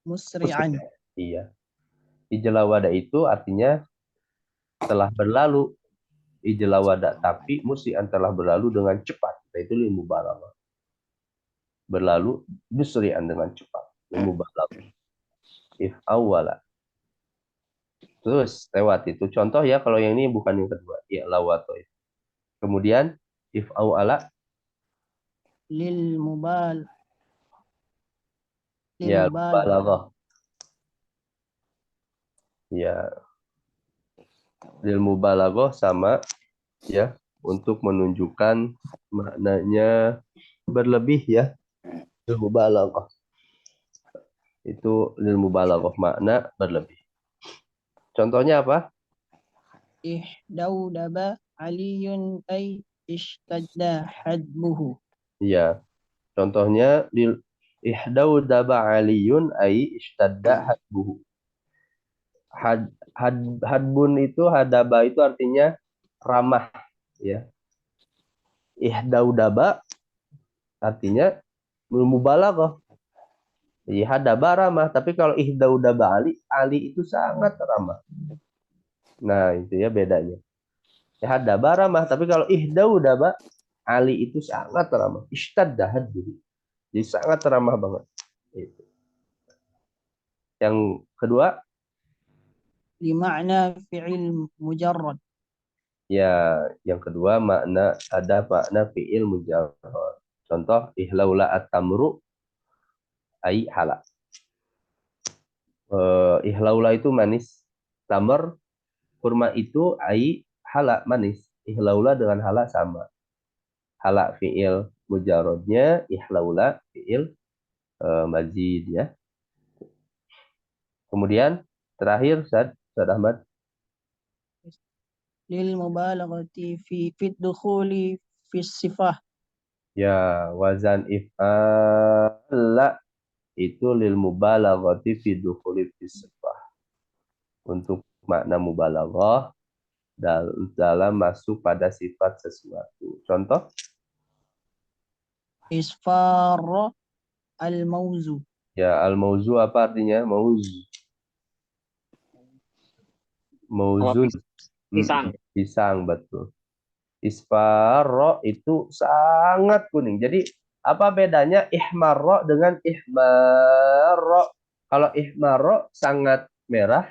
musri'an. Iya. Ijlawada itu artinya telah berlalu. Ijlawada, tapi musri'an telah berlalu dengan cepat. Nah, itu lil mubalaghah. Berlalu musri'an dengan cepat. Lil mubalaghah. If awwala. Terus lewat itu. Contoh ya, kalau yang ini bukan yang kedua. Ya, lawato. Kemudian if awwala. Lil Ya, mubalaghah. balaghah. Ya, lil mubalaghah sama ya, untuk menunjukkan maknanya berlebih ya. Lil mubalaghah. Itu lil mubalaghah, makna berlebih. Contohnya apa? Ihdaudaba aliyun ay ishtadda hadbuhu. Iya. Contohnya lil ihdaudaba aliyun ay ishtadda hadbuhu. Hadbun itu, hadaba itu artinya ramah ya. Ihdaudaba artinya mubalaghah. Jadi hadaba ramah, tapi kalau ihdaudaba ali itu sangat ramah. Nah, itu ya bedanya. Ya hadaba ramah, tapi kalau ihdaudaba Ali itu sangat ramah. Ishtadda hadbu. Jadi sangat ramah banget. Itu. Yang kedua, لمعنى فعل مجرد ya yang kedua ada makna fiil mujarrad. Contoh ihlaula at-tamru ai hala. Ihlaula itu manis, tamar kurma itu ai hala manis. Ihlaula dengan hala sama. Hala fiil mujarradnya, ihlaula fiil mazid ya. Kemudian terakhir Ustaz Ahmad, للمبالغة في الدخول في الصفة ya wazan if'ala itu lil mubalaghati fi dukhuli fi sifah. Untuk makna mubalaghah dalam masuk pada sifat sesuatu. Contoh, إصفار الموز ya al-mauzu apa artinya? Mauzun. Pisang. Pisang, betul. Isfarro itu sangat kuning. Jadi apa bedanya ihmarro dengan ihmarro? Kalau ihmarro sangat merah,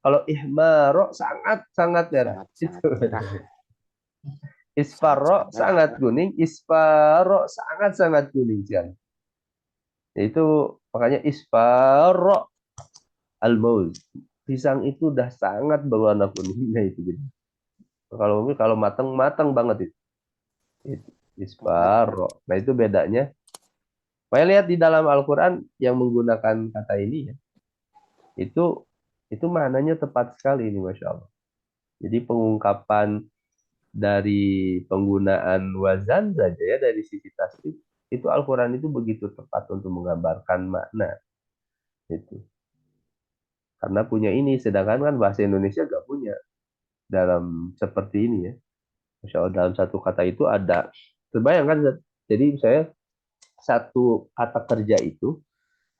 kalau ihmarro sangat merah. Sangat merah. Isfarro sangat kuning, isfarro sangat kuning sekali. Itu makanya isfarro al-mauz. Pisang itu udah sangat berwarna kuningnya itu gitu. Kalau matang banget itu. Isfarro. Nah itu bedanya. Saya lihat di dalam Al-Quran yang menggunakan kata ini ya. Itu maknanya tepat sekali ini Masya Allah. Jadi pengungkapan dari penggunaan wazan saja ya dari sisi tasrif itu Al-Quran itu begitu tepat untuk menggambarkan makna itu. Karena punya ini, sedangkan kan bahasa Indonesia gak punya dalam seperti ini ya. Masya Allah dalam satu kata itu ada, terbayangkan, jadi saya satu kata kerja itu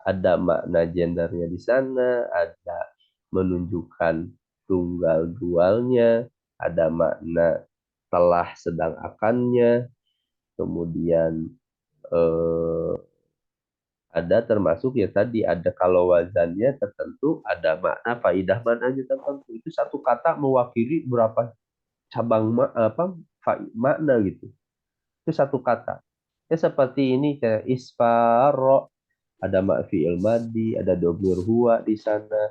ada makna gendernya di sana, ada menunjukkan tunggal dualnya, ada makna telah sedang akannya, kemudian ada termasuk ya tadi ada kalau wazannya tertentu ada makna faidah mananya tertentu. Itu satu kata mewakili berapa cabang makna gitu. Itu satu kata. Ya seperti ini kayak isfaro, ada fi'il madi, ada domir huwa di sana,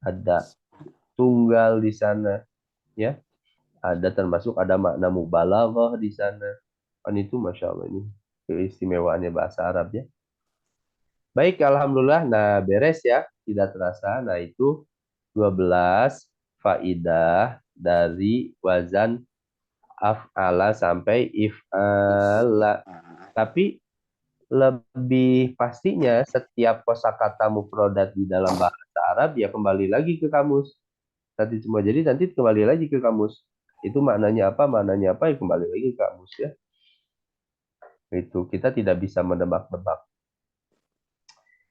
ada tunggal di sana, ya. Ada termasuk ada makna mubalaghah di sana. Kan itu Masya Allah ini keistimewaannya bahasa Arab ya. Baik, alhamdulillah. Nah, beres ya. Tidak terasa. Nah, itu 12 faidah dari wazan af'ala sampai if'ala. Tapi lebih pastinya setiap kosakata mufradat di dalam bahasa Arab ya kembali lagi ke kamus. Tadi semua. Jadi nanti kembali lagi ke kamus. Itu maknanya apa ya kembali lagi ke kamus ya. Itu kita tidak bisa menebak-nebak.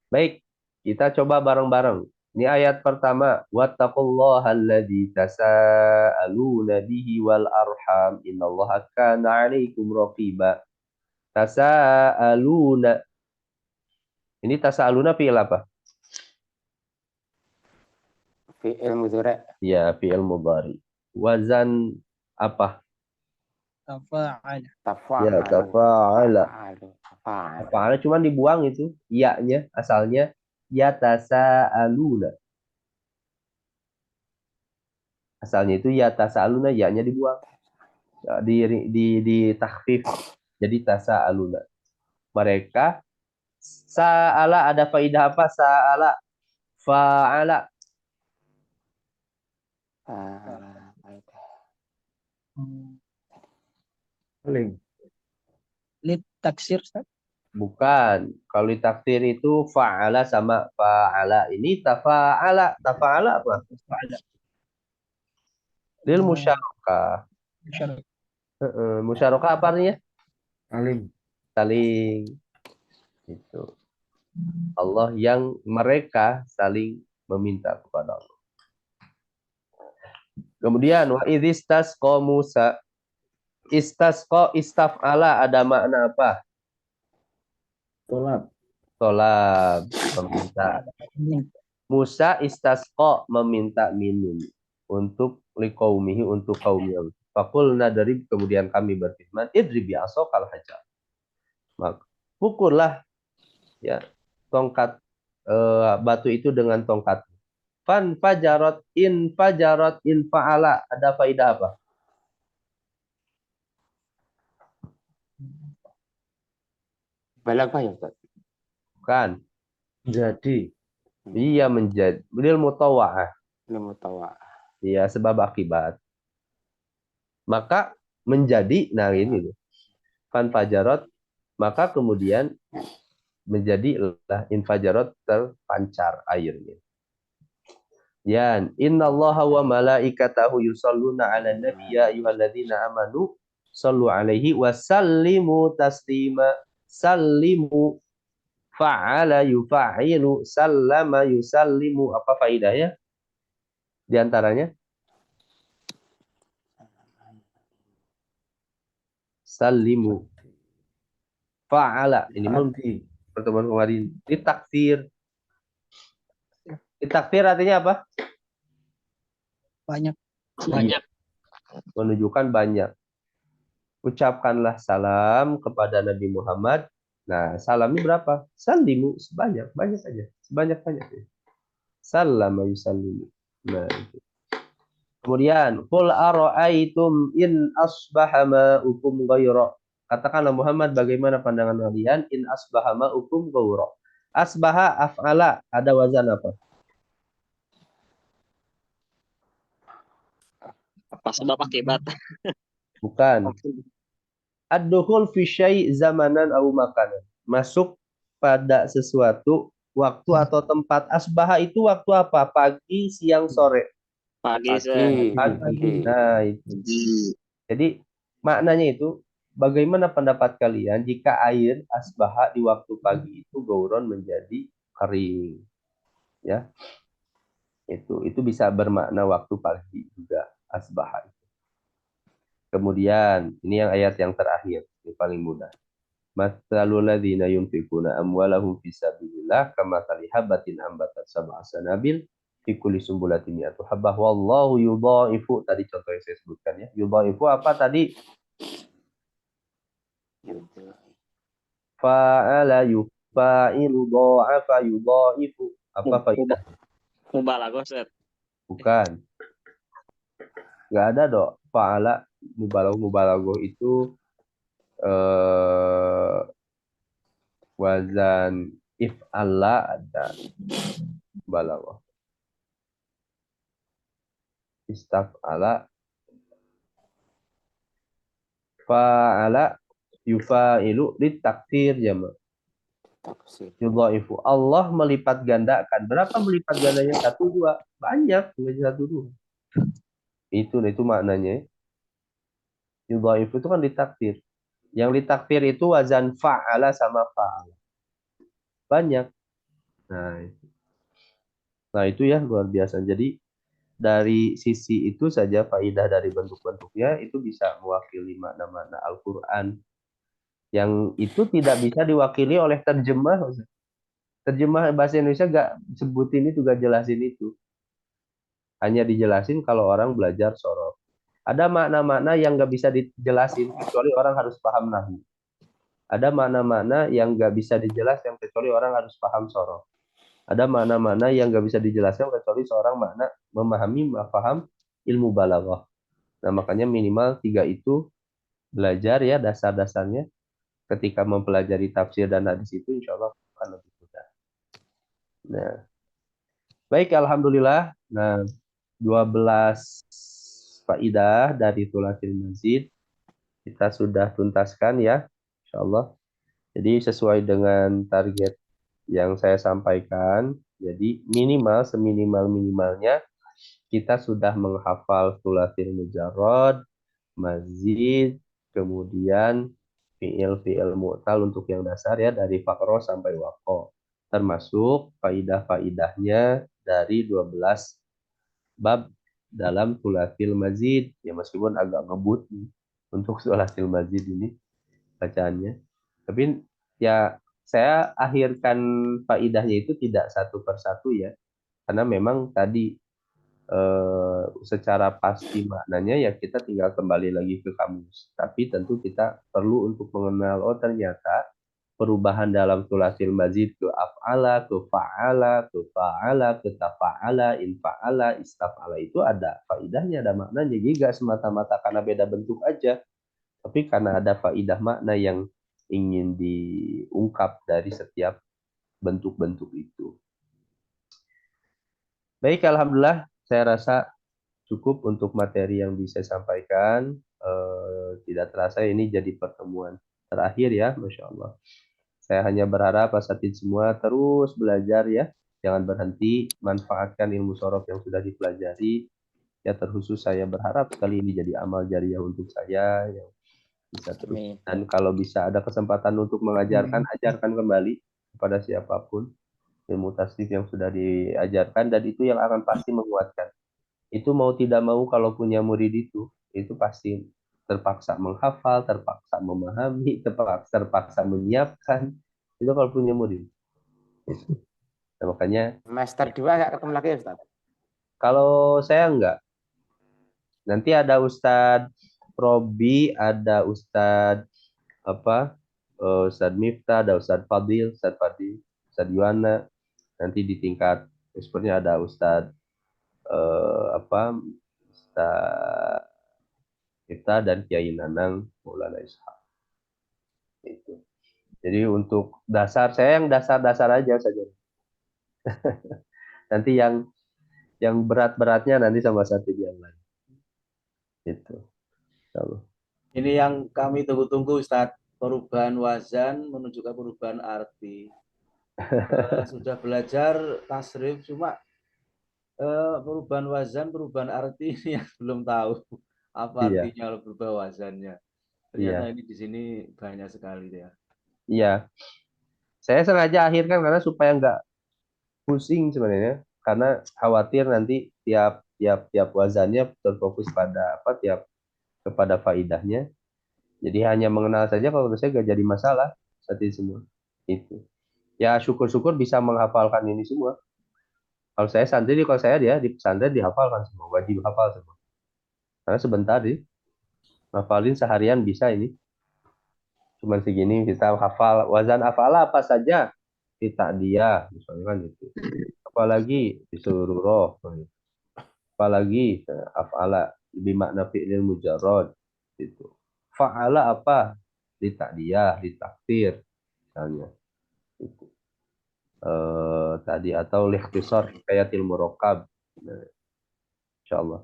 Baik, kita coba bareng-bareng. Ini ayat pertama. Wattaqullaha alladzi tasaaluna bihi wal arham. Innallaha kana 'alaikum raqiba. Tasaaluna. Ini tasaaluna fi'il apa? Fi'il mudhari'. Ya, fi'il mudhari. Wazan apa? تفاعل Ya, tafa'ala. Tafa'ala cuma dibuang itu. Ya-nya, asalnya. Ya tasaaluna. Asalnya itu ya tasaaluna, ya-nya dibuang. Di takhfif. Jadi tasaaluna. Mereka sa'ala ada faidah apa? Sa'ala fa'ala. للتكسير Ustaz. Bukan. Kalau ditakdir itu fa'ala sama fa'ala. Ini tafa'ala. Tafa'ala apa? Lil musyarakah. مشاركة. Musyarakah apa artinya? Alim. Saling. Itu. Allah yang mereka saling meminta kepada Allah. Kemudian wa idzistasqa Musa. Istasqa istaf'ala ada makna apa? Tolab. Tolab, meminta. Ini Musa istasqa meminta minum untuk liqaumihi untuk kaumnya. Faqulna dari kemudian kami berfirman idrib bi'asaqal hajar. Maka pukullah ya tongkat batu itu dengan tongkat. Fajarat in fa'ala ada faidah apa? Balaghah ya Ustaz. Bukan. Jadi ia menjadi lil mutawa'ah. Ilmu tawa. Ya sebab akibat. Maka menjadi nah ini fajarat maka kemudian menjadilah infajarat terpancar airnya. Ya, innallaha wa malaikatahu yusholluna 'alan nabi ya ayyuhalladzina amanu shallu 'alaihi wa sallimu taslima. Sallimu fa'ala yufa'ilu sallama yusallimu apa faedahnya? Di antaranya sallimu fa'ala ini Arti. pertemuan kemarin ditakfir. Ditakfir artinya apa? banyak. Menunjukkan banyak. Ucapkanlah salam kepada Nabi Muhammad. Nah, salamnya berapa? Sallimu sebanyak, banyak saja. Sebanyak-banyaknya. Sallama yusallimu. Nah, itu. Kemudian, qul ara'aitum in asbaha ma'ukum ghayra. Katakanlah Muhammad bagaimana pandangan kalian in asbaha ma'ukum ghayra. Asbaha af'ala ada wazan apa? Apa sebab akibat? Bukan. Ad-dukhul fi syai' zamanan au makanan. Masuk pada sesuatu waktu atau tempat. Asbaha itu waktu apa? Pagi, siang, sore. Pagi, Pagi. Nah, itu. Jadi maknanya itu bagaimana pendapat kalian jika air asbaha di waktu pagi itu gauron menjadi kering? Ya. Itu bisa bermakna waktu pagi juga asbaha. Kemudian ini yang ayat yang terakhir, ini paling mudah. Matsalul ladzina yunfikuna amwalahum fisabilillah kamatsali habatin ambatat sab'a sanabil fi kulli sumbulatin mi'atu habbah wallahu yudhaifu tadi contoh yang saya sebutkan ya. Yudhaifu apa tadi? Fa'ala yufa'ilu dha'afa yudhaifu. Apa faedah? Mubalaghah, Ustaz. Bukan. Enggak ada dok. Fa'ala mubalaghah itu wazan if'ala ada balaghah. Istaf'ala fa'ala yufa'ilu litakfir jama. Yudhaifu. Allah melipat gandakan. Berapa melipat gandanya? 1 2. Banyak, enggak 1 2. Itu maknanya. Yudhaifu itu kan litakfir. Yang litakfir itu wazan fa'ala sama fa'ala. Banyak. Nah, itu ya luar biasa. Jadi dari sisi itu saja faidah dari bentuk-bentuknya itu bisa mewakili makna-makna Al-Qur'an. Yang itu tidak bisa diwakili oleh terjemah. Terjemah bahasa Indonesia nggak sebutin itu, nggak jelasin itu. Hanya dijelasin kalau orang belajar sorof. Ada makna-makna yang nggak bisa dijelasin kecuali orang harus paham nahwu. Ada makna-makna yang nggak bisa dijelaskan kecuali orang harus paham sorof. Ada makna-makna yang nggak bisa dijelaskan kecuali seorang makna memahami, paham ilmu balaghah. Nah, makanya minimal 3 itu belajar ya dasar-dasarnya. Ketika mempelajari tafsir dan hadis itu insya Allah akan lebih mudah. Nah, baik, alhamdulillah. Nah, 12 faidah dari Thulathil Mazid kita sudah tuntaskan ya, insya Allah. Jadi sesuai dengan target yang saya sampaikan, jadi minimal seminimal-minimalnya kita sudah menghafal Thulathil Mujarrad, Mazid, kemudian fi'il mu'tal untuk yang dasar ya dari fakro sampai waqo, termasuk faidah-faidahnya dari 12 bab dalam Thulathil Mazid. Ya meskipun agak ngebut untuk Thulathil Mazid ini bacaannya. Tapi ya saya akhirkan faidahnya itu tidak satu persatu ya. Karena memang tadi secara pasti maknanya ya kita tinggal kembali lagi ke kamus. Tapi tentu kita perlu untuk mengenal, oh ternyata perubahan dalam Thulathil Mazid ke af'ala, ke fa'ala, ke fa'ala, ke tafa'ala, infa'ala, istaf'ala itu ada faidahnya, ada maknanya. Jadi nggak semata-mata karena beda bentuk aja, tapi karena ada faidah makna yang ingin diungkap dari setiap bentuk-bentuk itu. Baik, alhamdulillah saya rasa cukup untuk materi yang bisa saya sampaikan. Tidak terasa ini jadi pertemuan terakhir ya, Masya Allah. Saya hanya berharap asatid semua terus belajar ya. Jangan berhenti, manfaatkan ilmu sorof yang sudah dipelajari. Ya terkhusus saya berharap sekali ini jadi amal jariah untuk saya yang bisa terus. Amin. Dan kalau bisa ada kesempatan untuk mengajarkan, ajarkan kembali kepada siapapun ilmu tasdif yang sudah diajarkan, dan itu yang akan pasti menguatkan. Itu mau tidak mau kalau punya murid itu pasti terpaksa menghafal, terpaksa memahami, terpaksa menyiapkan. Itu kalau punya murid. Nah, makanya Semester 2 nggak ketemu lagi Ustaz? kalau saya enggak, nanti ada Ustadz Robi, ada Ustadz apa, Ustadz Miftah, ada Ustadz Fadil, Ustadz Yuwana. Nanti di tingkat expertnya ada Ustadz Ustadz Miftah dan Kiai Nanang Maulana Ishaq. Itu. Jadi untuk dasar saya yang dasar-dasar aja saja. Nanti yang berat-beratnya nanti sama satu yang lain. Itu. Insyaallah. Ini yang kami tunggu-tunggu Ustadz, perubahan wazan menunjukkan perubahan arti. Sudah belajar tasrif, cuma perubahan wazan, perubahan arti ini yang belum tahu apa Iya. artinya berubah wazannya. Ternyata ini di sini banyak sekali ya. Iya. Saya sengaja akhirkan karena supaya nggak pusing sebenarnya, karena khawatir nanti tiap wazannya terfokus pada kepada faidahnya. Jadi hanya mengenal saja, kalau menurut saya nggak jadi masalah seperti semua. Itu. Ya syukur-syukur bisa menghafalkan ini semua. Kalau saya santri, kalau saya dia di pesantren dihafalkan semua, wajib hafal semua. Karena sebentar sih, hafalin seharian bisa ini. Cuman segini kita hafal wazan afala apa saja, kita dia misalnya kan itu. Apalagi disuruh roh, apalagi afala bimakna fi'lil mujarrad itu. Fa'ala apa? Ditadiyah, ditakdir misalnya. Itu. Tadi atau likhtisar kayatil murakkab. Nah, insyaallah.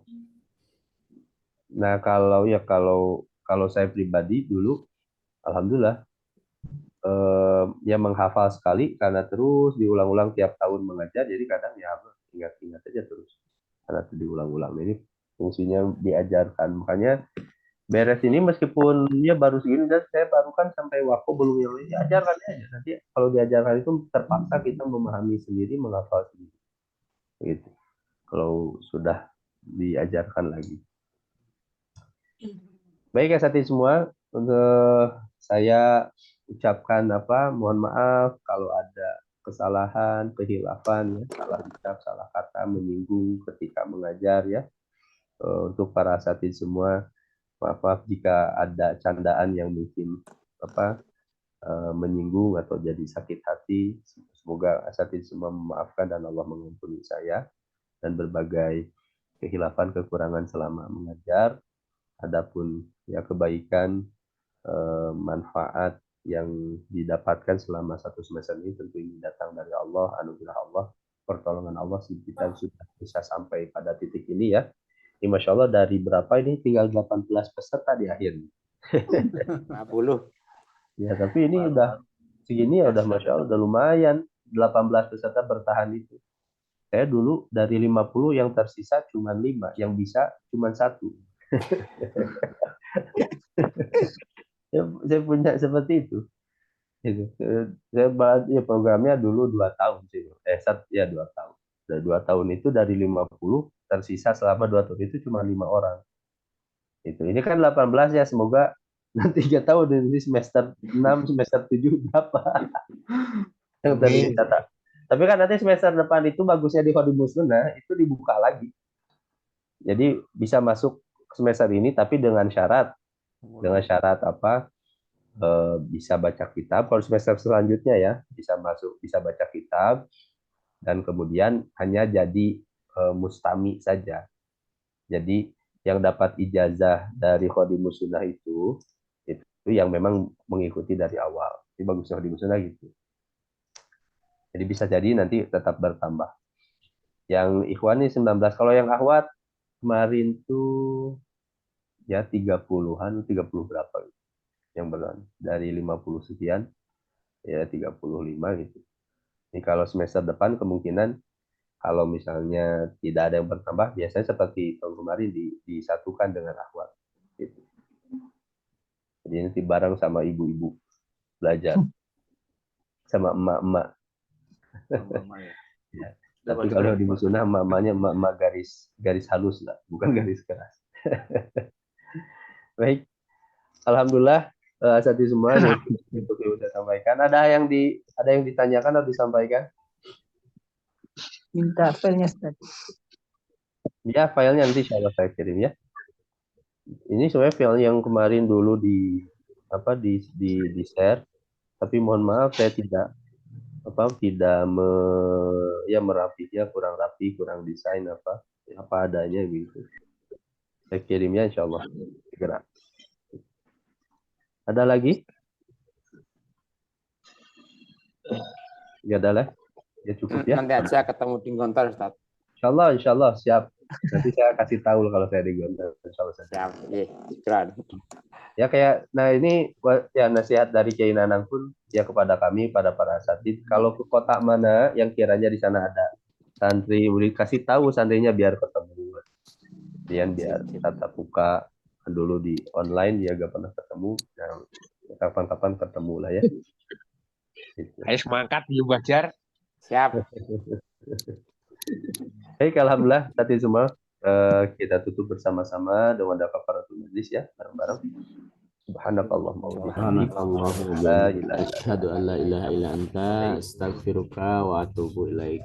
Nah, kalau saya pribadi dulu alhamdulillah ya menghafal sekali karena terus diulang-ulang tiap tahun mengajar, jadi kadang ya ingat-ingat aja terus karena diulang-ulang. Ini fungsinya diajarkan, makanya beres ini meskipun dia baru segini dan saya baru kan sampai waktu belum yang ini, ajarkan aja. Nanti kalau diajarkan itu terpaksa kita memahami sendiri, menghafal sendiri. Gitu. Kalau sudah diajarkan lagi. Baik ya Sati semua, untuk saya ucapkan mohon maaf kalau ada kesalahan, kehilafan, ya, salah ucap, salah kata, menyinggung ketika mengajar ya. Untuk para asatidz semua, maaf jika ada candaan yang mungkin menyinggung atau jadi sakit hati. Semoga asatidz semua memaafkan dan Allah mengampuni saya dan berbagai kehilafan, kekurangan selama mengajar. Adapun ya kebaikan, manfaat yang didapatkan selama satu semester ini tentu ini datang dari Allah, anugerah Allah, pertolongan Allah, kita sudah bisa sampai pada titik ini ya. Ini Masya Allah dari berapa ini tinggal 18 peserta di akhir. 50. Ya tapi ini udah segini ya udah Masya Allah udah lumayan, 18 peserta bertahan itu. Saya dulu dari 50 yang tersisa cuma 5, yang bisa cuma 1. Saya punya seperti itu. Saya ya programnya dulu 2 tahun sih. 2 tahun. Dari 2 tahun itu dari 50 tersisa selama 2 tahun itu cuma 5 orang. Itu. Ini kan 18 ya, semoga nanti 3 tahun ini semester 6, semester 7 berapa yang tersisa. Tapi kan nanti semester depan itu bagusnya di Khodimus Sunnah itu dibuka lagi. Jadi bisa masuk semester ini tapi dengan syarat apa? Bisa baca kitab. Kalau semester selanjutnya ya bisa baca kitab dan kemudian hanya jadi mustami saja. Jadi yang dapat ijazah dari Khodimus Sunnah itu yang memang mengikuti dari awal. Jadi bagusnya Khodimus Sunnah gitu. Jadi bisa jadi nanti tetap bertambah. Yang ikhwan ini 19. Kalau yang akhwat kemarin tuh ya 30-an, 30 berapa gitu. Yang benar dari 50 sekian ya 35 gitu. Ini kalau semester depan kemungkinan kalau misalnya tidak ada yang bertambah, biasanya seperti tahun kemarin disatukan dengan akhwat. Gitu. Jadi nanti bareng sama ibu-ibu belajar sama emak-emak. Ya. Tapi kalau di Musuna emak-emaknya emak-emak garis halus lah, bukan garis keras. Baik, alhamdulillah asati semua itu sudah sampaikan. Ada yang ditanyakan atau disampaikan? Minta filenya Ustaz. Ya, filenya nanti insya Allah saya kirim ya. Ini sebenarnya file yang kemarin dulu di share, tapi mohon maaf saya tidak merapinya, kurang rapi, kurang desain apa adanya gitu. Saya kirimnya insya Allah segera. Ada lagi? Ya ada lah. Ya cukup ya. Nanti aja ketemu di Gontor, Ustaz. Insya Allah siap. Nanti saya kasih tahu kalau saya di Gontor. Insya Allah saya. Siap. Keren. Ya kayak, nah ini ya nasihat dari Kiai Nanang pun ya kepada kami, pada para asatid, kalau ke kota mana yang kiranya di sana ada santri, boleh kasih tahu santrinya biar ketemu. Kemudian biar tatap muka dulu di online dia gak pernah ketemu, nah, kapan-kapan ketemu lah ya. Gitu. Ayo semangat di Bajar. Siap. Baik, alhamdulillah tadi semua kita tutup bersama-sama dengan doa kafaratul majlis ya, bareng-bareng. Subhanakallahumma wa bihamdika Subhanakallahumma wa bihamdika asyhadu an la ilaha illa anta astaghfiruka wa atubu ilaik.